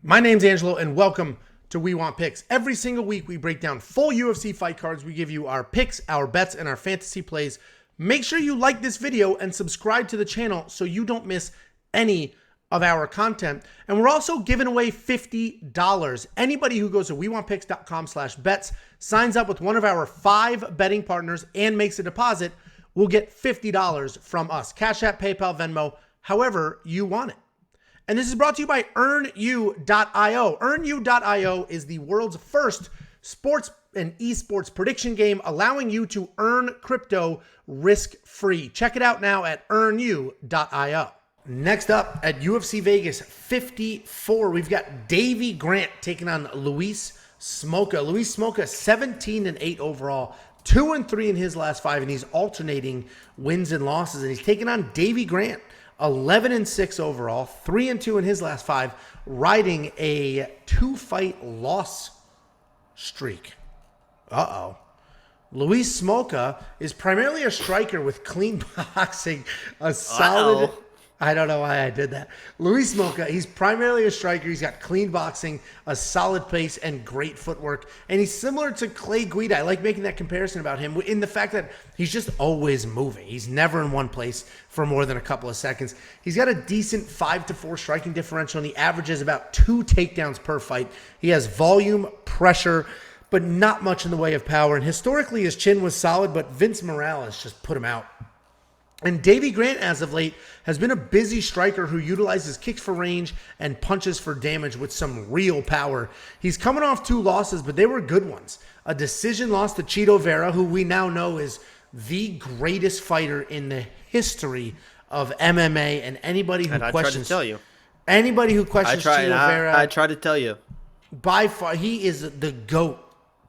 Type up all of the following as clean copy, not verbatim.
My name's Angelo, and welcome to We Want Picks. Every single week, we break down full UFC fight cards. We give you our picks, our bets, and our fantasy plays. Make sure you like this video and subscribe to the channel so you don't miss any of our content. And we're also giving away $50. Anybody who goes to WeWantPicks.com/bets, signs up with one of our 5 betting partners, and makes a deposit, will get $50 from us. Cash App, PayPal, Venmo, however you want it. And this is brought to you by EarnU.io. EarnU.io is the world's first sports and esports prediction game, allowing you to earn crypto risk-free. Check it out now at EarnU.io. Next up at UFC Vegas 54, we've got Davey Grant taking on Luis Smolka. Luis Smolka, 17-8 overall, 2-3 in his last 5, and he's alternating wins and losses. And he's taking on Davey Grant, 11-6 overall, 3-2 in his last 5, riding a 2-fight loss streak. Luis Smolka is primarily a striker with clean boxing, a solid... I don't know why I did that. Luis Smolka, he's primarily a striker. He's got clean boxing, a solid pace, and great footwork. And he's similar to Clay Guida. I like making that comparison about him in the fact that he's just always moving. He's never in one place for more than a couple of seconds. He's got a decent 5-4 striking differential, and he averages about 2 takedowns per fight. He has volume, pressure, but not much in the way of power. And historically, his chin was solid, but Vince Morales just put him out. And Davey Grant, as of late, has been a busy striker who utilizes kicks for range and punches for damage with some real power. He's coming off 2 losses, but they were good ones. A decision loss to Chito Vera, who we now know is the greatest fighter in the history of MMA, and anybody who questions... Anybody who questions Chito Vera... I try to tell you. By far, he is the GOAT.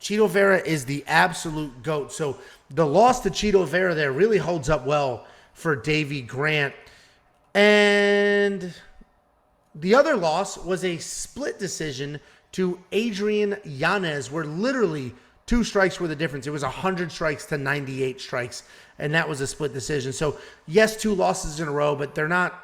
Chito Vera is the absolute GOAT. So the loss to Chito Vera there really holds up well for Davey Grant. And the other loss was a split decision to Adrian Yanez, where literally 2 strikes were the difference. It was 100 strikes to 98 strikes, and that was a split decision. So yes, 2 losses in a row, but they're not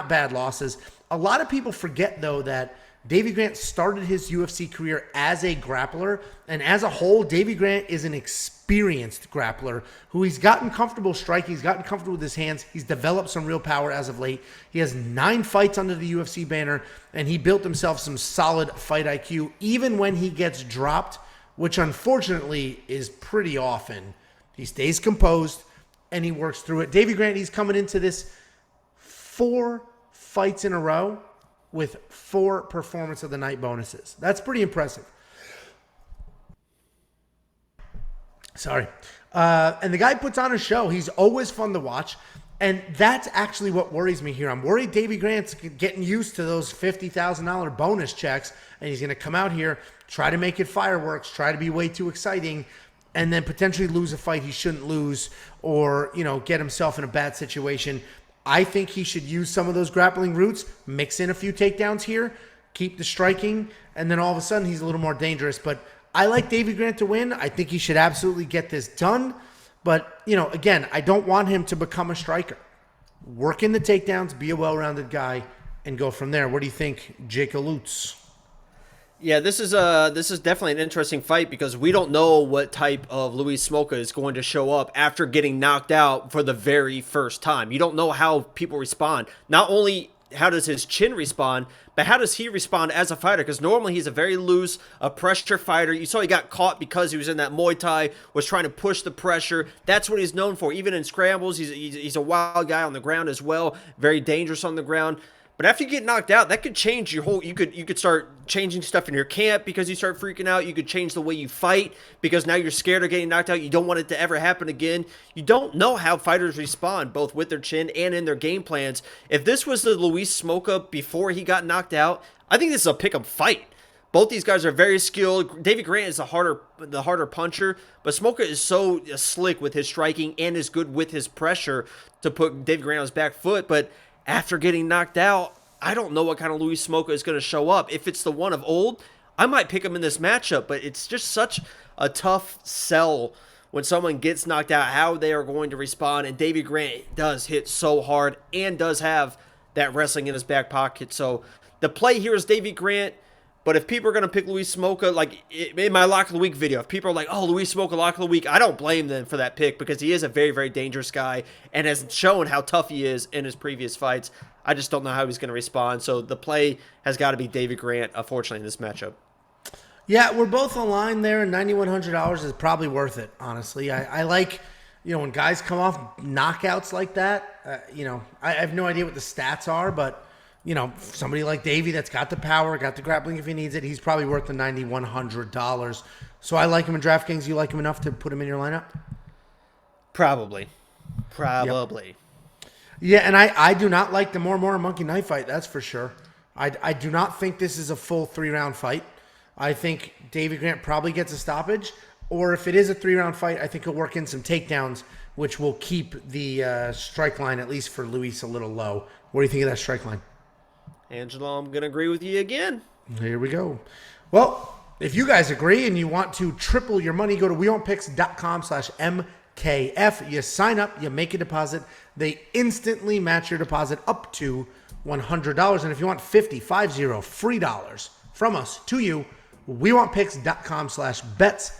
bad losses. A lot of people forget, though, that Davey Grant started his UFC career as a grappler, and as a whole, Davey Grant is an experienced grappler who he's gotten comfortable striking, he's gotten comfortable with his hands, he's developed some real power as of late. He has 9 fights under the UFC banner, and he built himself some solid fight IQ, even when he gets dropped, which unfortunately is pretty often. He stays composed, and he works through it. Davey Grant, he's coming into this 4 fights in a row with 4 performance of the night bonuses. That's pretty impressive. Sorry. And the guy puts on a show. He's always fun to watch. And that's actually what worries me here. I'm worried Davey Grant's getting used to those $50,000 bonus checks, and he's going to come out here, try to make it fireworks, try to be way too exciting, and then potentially lose a fight he shouldn't lose, or, get himself in a bad situation. I think he should use some of those grappling routes, mix in a few takedowns here, keep the striking, and then all of a sudden he's a little more dangerous. But I like Davey Grant to win. I think he should absolutely get this done. But, again, I don't want him to become a striker. Work in the takedowns, be a well-rounded guy, and go from there. What do you think, Jacob Lutz? Yeah, this is definitely an interesting fight because we don't know what type of Luis Smolka is going to show up after getting knocked out for the very first time. You don't know how people respond. Not only how does his chin respond, but how does he respond as a fighter? Because normally he's a very loose, a pressure fighter. You saw he got caught because he was in that Muay Thai, was trying to push the pressure. That's what he's known for. Even in scrambles, he's a wild guy on the ground as well, very dangerous on the ground. But after you get knocked out, that could change your whole... You could start changing stuff in your camp because you start freaking out. You could change the way you fight because now you're scared of getting knocked out. You don't want it to ever happen again. You don't know how fighters respond, both with their chin and in their game plans. If this was the Luis Smolka before he got knocked out, I think this is a pick-up fight. Both these guys are very skilled. Davey Grant is the harder puncher, but Smolka is so slick with his striking and is good with his pressure to put Davey Grant on his back foot. But after getting knocked out, I don't know what kind of Luis Smolka is going to show up. If it's the one of old, I might pick him in this matchup, but it's just such a tough sell when someone gets knocked out, how they are going to respond. And Davey Grant does hit so hard and does have that wrestling in his back pocket. So the play here is Davey Grant. But if people are going to pick Luis Smolka, like in my lock of the week video, if people are like, oh, Luis Smolka lock of the week, I don't blame them for that pick because he is a very, very dangerous guy and has shown how tough he is in his previous fights. I just don't know how he's going to respond. So the play has got to be Davey Grant, unfortunately, in this matchup. Yeah, we're both aligned there, and $9,100 is probably worth it, honestly. I like, when guys come off knockouts like that, I have no idea what the stats are, but, somebody like Davey that's got the power, got the grappling if he needs it, he's probably worth the $9,100. So I like him in DraftKings. You like him enough to put him in your lineup? Probably. Yep. Yeah, and I do not like the more monkey knife fight, that's for sure. I do not think this is a full 3-round fight. I think Davey Grant probably gets a stoppage, or if it is a 3-round fight, I think he'll work in some takedowns, which will keep the strike line, at least for Luis, a little low. What do you think of that strike line? Angelo, I'm going to agree with you again. Here we go. Well, if you guys agree and you want to triple your money, go to WeWantPicks.com/MKF. You sign up, you make a deposit. They instantly match your deposit up to $100. And if you want $50 free dollars from us to you, WeWantPicks.com/bets.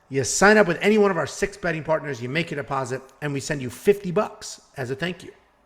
You sign up with any one of our 6 betting partners, you make a deposit, and we send you $50 as a thank you.